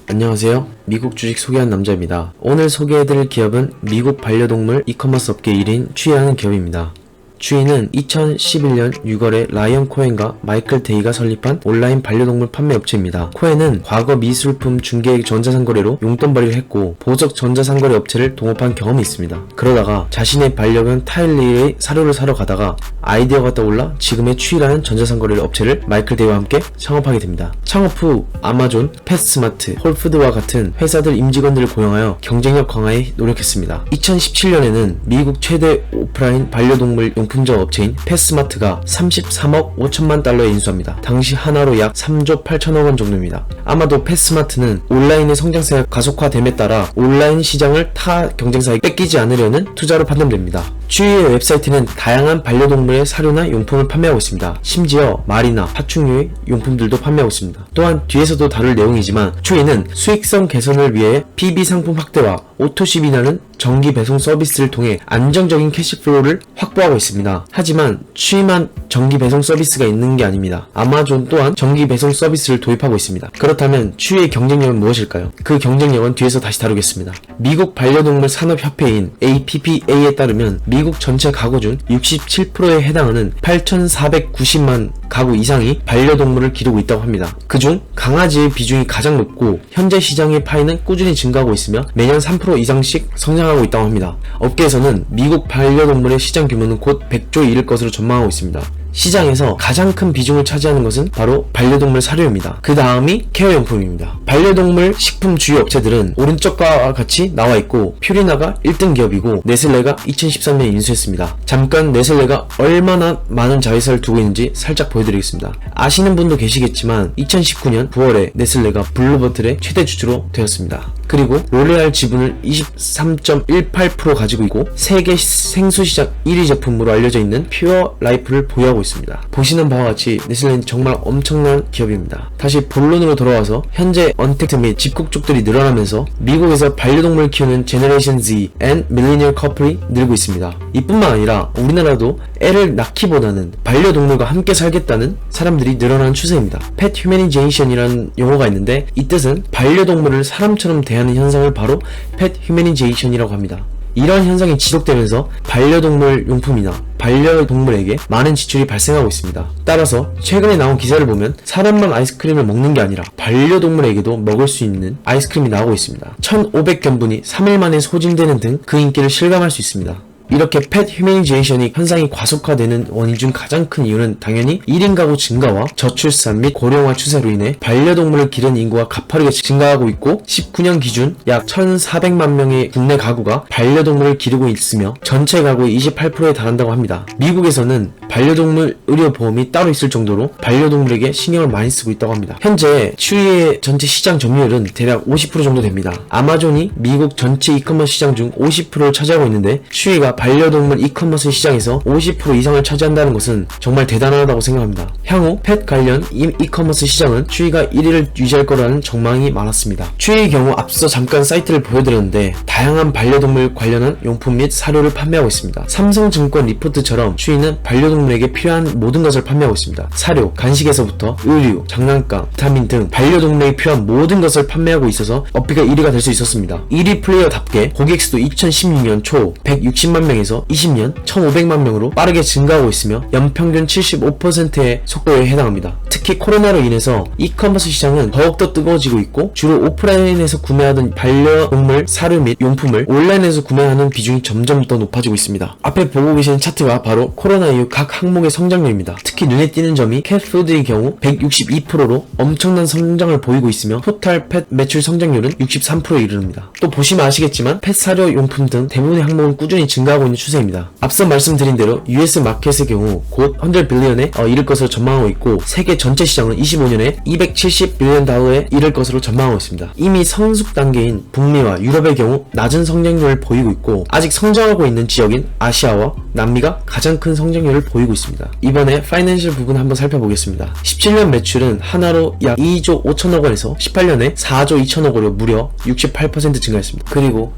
안녕하세요. 미국 주식 소개한 남자입니다. 오늘 소개해드릴 기업은 미국 반려동물 이커머스 업계 1인 추이라는 기업입니다. 추이는 2011년 6월에 라이언 코엔과 마이클 데이가 설립한 온라인 반려동물 판매 업체입니다. 코엔은 과거 미술품 중개 전자상거래로 용돈벌이를 했고 보석 전자상거래 업체를 동업한 경험이 있습니다. 그러다가 자신의 반려견 타일리의 사료를 사러 가다가 아이디어가 떠올라 지금의 추이라는 전자상거래 업체를 마이클 데이와 함께 창업하게 됩니다. 창업 후 아마존, 패스마트, 홀푸드와 같은 회사들 임직원들을 고용하여 경쟁력 강화에 노력했습니다. 2017년에는 미국 최대 오프라인 반려동물 용품점 업체인 패스마트가 33억 5천만 달러에 인수합니다. 당시 하나로 약 3조 8천억 원 정도입니다. 아마도 패스마트는 온라인의 성장세가 가속화됨에 따라 온라인 시장을 타 경쟁사에게 뺏기지 않으려는 투자로 판단됩니다. 추이의 웹사이트는 다양한 반려동물의 사료나 용품을 판매하고 있습니다. 심지어 말이나 파충류의 용품들도 판매하고 있습니다. 또한 뒤에서도 다룰 내용이지만 추이는 수익성 개선을 위해 PB 상품 확대와 오토십이라는 정기 배송 서비스를 통해 안정적인 캐시플로우를 확보하고 있습니다. 하지만 추이만 정기 배송 서비스가 있는 게 아닙니다. 아마존 또한 정기 배송 서비스를 도입하고 있습니다. 그렇다면 추이의 경쟁력은 무엇일까요? 그 경쟁력은 뒤에서 다시 다루겠습니다. 미국 반려동물 산업협회인 APPA에 따르면 미국 전체 가구 중 67%에 해당하는 8,490만 가구 이상이 반려동물을 기르고 있다고 합니다. 그중 강아지의 비중이 가장 높고 현재 시장의 파이는 꾸준히 증가하고 있으며 매년 3% 이상씩 성장하고 있다고 합니다. 업계에서는 미국 반려동물의 시장 규모는 곧 100조에 이를 것으로 전망하고 있습니다. 시장에서 가장 큰 비중을 차지하는 것은 바로 반려동물 사료입니다. 그 다음이 케어용품입니다. 반려동물 식품 주요 업체들은 오른쪽과 같이 나와 있고 퓨리나가 1등 기업이고 네슬레가 2013년에 인수했습니다. 잠깐 네슬레가 얼마나 많은 자회사를 두고 있는지 살짝 보여드리겠습니다. 아시는 분도 계시겠지만 2019년 9월에 네슬레가 블루버틀의 최대 주주로 되었습니다. 그리고 로레알 지분을 23.18% 가지고 있고 세계 생수시장 1위 제품으로 알려져 있는 퓨어 라이프를 보유하고 있습니다. 보시는 바와 같이 네슬레는 정말 엄청난 기업입니다. 다시 본론으로 돌아와서 현재 언택트 및 집국족들이 늘어나면서 미국에서 반려동물을 키우는 제너레이션 Z and 밀레니얼 커플이 늘고 있습니다. 이뿐만 아니라 우리나라도 애를 낳기보다는 반려동물과 함께 살겠다는 사람들이 늘어나는 추세입니다. 펫 휴머니제이션이라는 용어가 있는데 이 뜻은 반려동물을 사람처럼 대하는 현상을 바로 펫 휴머니제이션이라고 합니다. 이러한 현상이 지속되면서 반려동물 용품이나 반려동물에게 많은 지출이 발생하고 있습니다. 따라서 최근에 나온 기사를 보면 사람만 아이스크림을 먹는 게 아니라 반려동물에게도 먹을 수 있는 아이스크림이 나오고 있습니다. 1,500견분이 3일 만에 소진되는 등 그 인기를 실감할 수 있습니다. 이렇게 펫 휴머니제이션이 현상이 과속화되는 원인 중 가장 큰 이유는 당연히 1인 가구 증가와 저출산 및 고령화 추세로 인해 반려동물을 기르는 인구가 가파르게 증가하고 있고 19년 기준 약 1,400만 명의 국내 가구가 반려동물을 기르고 있으며 전체 가구의 28%에 달한다고 합니다. 미국에서는 반려동물 의료보험이 따로 있을 정도로 반려동물에게 신경을 많이 쓰고 있다고 합니다. 현재 추이의 전체 시장 점유율은 대략 50% 정도 됩니다. 아마존이 미국 전체 이커머스 시장 중 50%를 차지하고 있는데 추이가 반려동물 이커머스 시장에서 50% 이상을 차지한다는 것은 정말 대단하다고 생각합니다. 향후 펫 관련 이커머스 시장은 추이가 1위를 유지할 거라는 전망이 많았습니다. 추이의 경우 앞서 잠깐 사이트를 보여드렸는데 다양한 반려동물 관련한 용품 및 사료를 판매하고 있습니다. 삼성증권 리포트처럼 추이는 반려동물에게 필요한 모든 것을 판매하고 있습니다. 사료, 간식에서부터 의류, 장난감, 비타민 등 반려동물에게 필요한 모든 것을 판매하고 있어서 업비가 1위가 될 수 있었습니다. 1위 플레이어답게 고객수도 2016년 초 160만 명에서 20년 1,500만 명으로 빠르게 증가하고 있으며 연평균 75%의 속도에 해당합니다. 특히 코로나로 인해서 이커머스 시장은 더욱더 뜨거워지고 있고 주로 오프라인에서 구매하던 반려동물 사료 및 용품을 온라인에서 구매하는 비중이 점점 더 높아지고 있습니다. 앞에 보고 계시는 차트가 바로 코로나 이후 각 항목의 성장률입니다. 특히 눈에 띄는 점이 캣푸드의 경우 162%로 엄청난 성장을 보이고 있으며 토탈 펫 매출 성장률은 63%에 이릅니다. 또 보시면 아시겠지만 펫 사료 용품 등 대부분의 항목은 꾸준히 증가하고 있는 추세입니다. 앞서 말씀드린 대로 US 마켓의 경우 곧 100빌리언에 이를 것으로 전망하고 있고 세계 전체 시장은 25년에 270빌리언 달러에 이를 것으로 전망하고 있습니다. 이미 성숙 단계인 북미와 유럽의 경우 낮은 성장률을 보이고 있고 아직 성장하고 있는 지역인 아시아와 남미가 가장 큰 성장률을 보이고 있습니다. 이번에 파이낸셜 부분 한번 살펴보겠습니다. 17년 매출은 하나로 약 2조 5천억 원에서 18년에 4조 2천억 원으로 무려 68% 증가했습니다. 그리고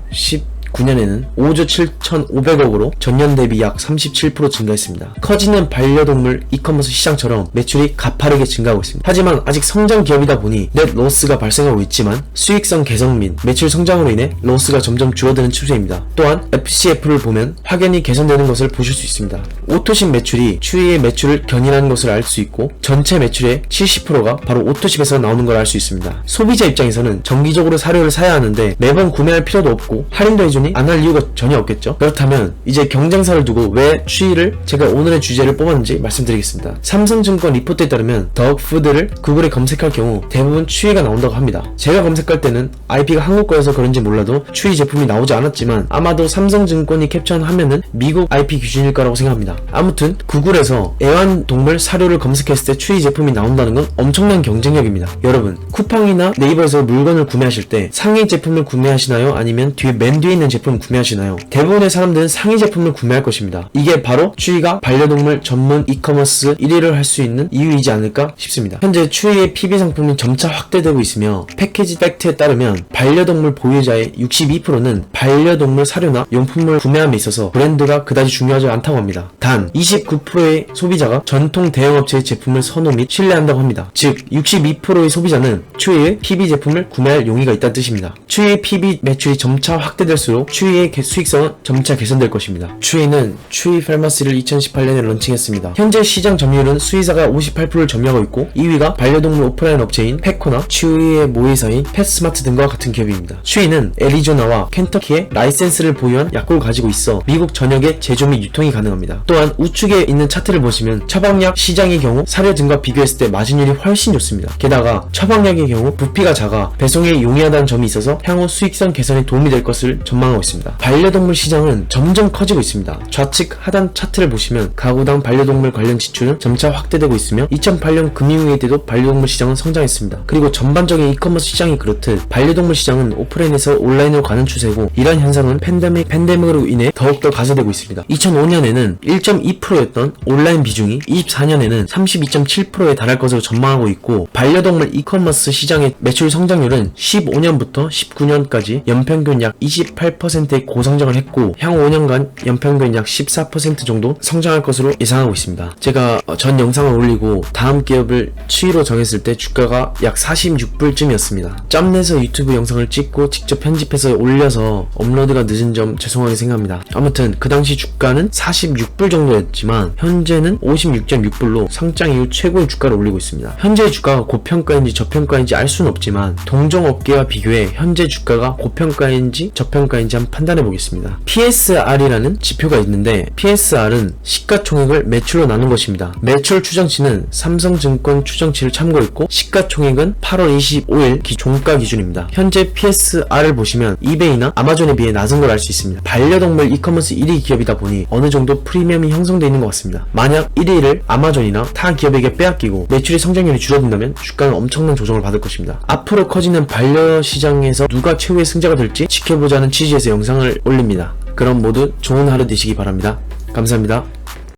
2019년에는 5조 7,500억으로 전년 대비 약 37% 증가했습니다. 커지는 반려동물 이커머스 시장처럼 매출이 가파르게 증가하고 있습니다. 하지만 아직 성장 기업이다 보니 넷 로스가 발생하고 있지만 수익성 개선 및 매출 성장으로 인해 로스가 점점 줄어드는 추세입니다. 또한 FCF를 보면 확연히 개선되는 것을 보실 수 있습니다. 오토십 매출이 추이의 매출을 견인하는 것을 알 수 있고 전체 매출의 70%가 바로 오토십에서 나오는 걸 알 수 있습니다. 소비자 입장에서는 정기적으로 사료를 사야 하는데 매번 구매할 필요도 없고 할인도 해주니 안 할 이유가 전혀 없겠죠. 그렇다면 이제 경쟁사를 두고 왜 추이를 제가 오늘의 주제를 뽑았는지 말씀드리겠습니다. 삼성증권 리포트에 따르면 덕푸드를 구글에 검색할 경우 대부분 추이가 나온다고 합니다. 제가 검색할 때는 IP가 한국 거여서 그런지 몰라도 추이 제품이 나오지 않았지만 아마도 삼성증권이 캡처한 화면은 미국 IP 기준일 거라고 생각합니다. 아무튼 구글에서 애완동물 사료를 검색했을 때 추이 제품이 나온다는 건 엄청난 경쟁력입니다. 여러분, 쿠팡이나 네이버에서 물건을 구매하실 때 상위 제품을 구매하시나요? 아니면 맨 뒤에 있는 제품을 구매하시나요? 대부분의 사람들은 상위 제품을 구매할 것입니다. 이게 바로 추이가 반려동물 전문 이커머스 1위를 할 수 있는 이유이지 않을까 싶습니다. 현재 추이의 PB 상품이 점차 확대되고 있으며 패키지 팩트에 따르면 반려동물 보유자의 62%는 반려동물 사료나 용품을 구매함에 있어서 브랜드가 그다지 중요하지 않다고 합니다. 단 29%의 소비자가 전통 대형업체의 제품을 선호 및 신뢰한다고 합니다. 즉 62%의 소비자는 추이의 PB 제품을 구매할 용의가 있다는 뜻입니다. 추이의 PB 매출이 점차 확대될수록 추이의 수익성은 점차 개선될 것입니다. 추이는 추이 파마시를 2018년에 런칭했습니다. 현재 시장 점유율은 수의사가 58%를 점유하고 있고 2위가 반려동물 오프라인 업체인 페코나 추이의 모의사인 펫스마트 등과 같은 기업입니다. 추이는 애리조나와 켄터키에 라이센스를 보유한 약국을 가지고 있어 미국 전역에 제조 및 유통이 가능합니다. 또한 우측에 있는 차트를 보시면 처방약 시장의 경우 사료 등과 비교했을 때 마진율이 훨씬 좋습니다. 게다가 처방약의 경우 부피가 작아 배송에 용이하다는 점이 있어서 향후 수익성 개선에 도움이 될 것을 전망하고 있습니다. 반려동물 시장은 점점 커지고 있습니다. 좌측 하단 차트를 보시면 가구당 반려동물 관련 지출은 점차 확대되고 있으며 2008년 금융위기 때도 반려동물 시장은 성장했습니다. 그리고 전반적인 이커머스 시장이 그렇듯 반려동물 시장은 오프라인에서 온라인으로 가는 추세고 이러한 현상은 팬데믹으로 인해 더욱더 가세되고 있습니다. 2005년에는 1.2%였던 온라인 비중이 24년에는 32.7%에 달할 것으로 전망하고 있고 반려동물 이커머스 시장의 매출 성장률은 15년부터 19년까지 연평균 약 28%의 고성장을 했고 향후 5년간 연평균 약 14% 정도 성장할 것으로 예상하고 있습니다. 제가 전 영상을 올리고 다음 기업을 추이로 정했을 때 주가가 약 46불쯤이었습니다. 짬내서 유튜브 영상을 찍고 직접 편집해서 올려서 업로드가 늦은 점 죄송하게 생각합니다. 아무튼 그 당시 주가는 46불 정도였지만 현재는 56.6불로 상장 이후 최고의 주가를 올리고 있습니다. 현재 주가가 고평가인지 저평가인지 알 수는 없지만 동종업계와 비교해 현재 주가가 고평가인지 저평가인지 한번 판단해 보겠습니다. PSR이라는 지표가 있는데 PSR은 시가총액을 매출로 나눈 것입니다. 매출 추정치는 삼성증권 추정치를 참고했고 시가총액은 8월 25일 종가 기준입니다. 현재 PSR을 보시면 이베이나 아마존에 비해 낮은 걸 알 수 있습니다. 반려동물 이커머스 1위 기업이다 보니 어느 정도 프리미엄이 형성되어 있는 것 같습니다. 만약 1위를 아마존이나 타 기업에게 빼앗기고 매출의 성장률이 줄어든다면 주가는 엄청난 조정을 받을 것입니다. 앞으로 커지는 반려 시장에서 누가 최후의 승자가 될지 지켜보자는 취지에서 영상을 올립니다. 그럼 모두 좋은 하루 되시기 바랍니다. 감사합니다.